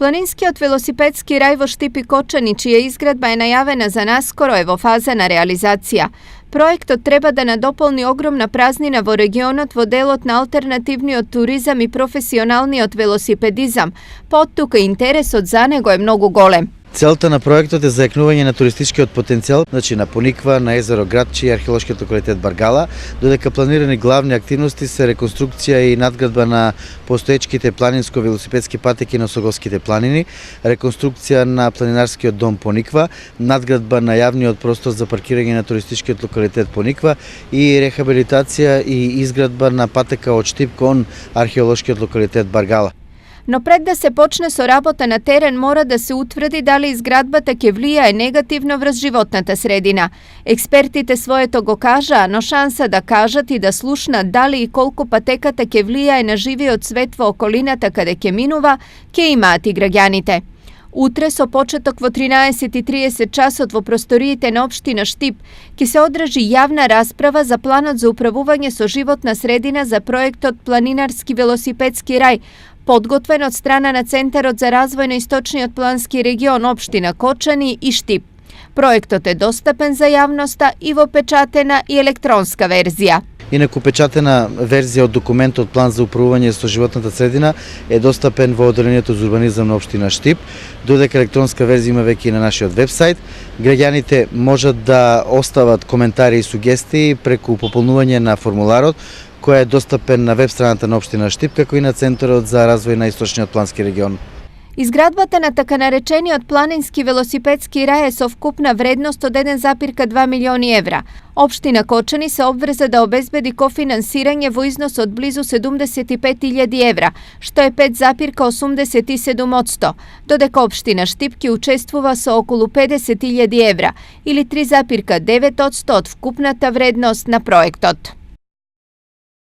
Planinskiot velosipedski raj vo Štip i Kočani, čija izgradba je najavena za naskoro, evo fazana realizacija. Projektot treba da nadopolni ogromna praznina vo regionot vo delot na alternativni od turizam i profesionalni od velosipedizam. Potuka i interes od za nego je mnogo golem. Целта на проектот е заекнување на туристичкиот потенцијал, значи на Пониква, на езеро Градчи и археолошкиот локалитет Баргала, додека планирани главни активности се реконструкција и надградба на постоечките планинско-велосипедски патеки на Согоските планини, реконструкција на планинарскиот дом Пониква, надградба на јавниот простор за паркирање на туристичкиот локалитет Пониква и рехабилитација и изградба на патека од Štip кон археолошкиот локалитет Баргала. No pred da se počne so rabota na teren mora da se utvrdi da li izgradbata ke влијае негативно врз животната средина. Експертите своето го кажа, но шанса да кажат и да слушнат дали и колку патеката ке влијае на живиот свет во околината каде ке минува, ке имаат и граѓаните. Утре со почеток во 13:30 часот во просториите на општина Štip ќе се одржи јавна расправа за планот за управување со животна средина за проектот Планинарски велосипедски рај, подготвен од страна на Центарот за развој на Источниот плански регион општина Кочани и Štip. Проектот е достапен за јавноста и во печатена и електронска верзија. Инаку печатена верзија од документот План за управување со животната средина е достапен во Оделението за урбанизам на општина Štip, додека електронска верзија има веќе и на нашиот вебсайт. Граѓаните можат да остават коментари и сугестии преку пополнување на формуларот, кој е достапен на веб страната на општина Štip, како и на Центарот за развој на Источниот плански регион. Изградбата на така наречениот планински велосипедски рај е со вкупна вредност од 1,2 милиони евра. Општина Кочани се обврза да обезбеди кофинансирање во износ од близу 75.000 евра, што е 5,87%, додека општина Štip ќе учествува со околу 50.000 евра или 3,9% од вкупната вредност на проектот.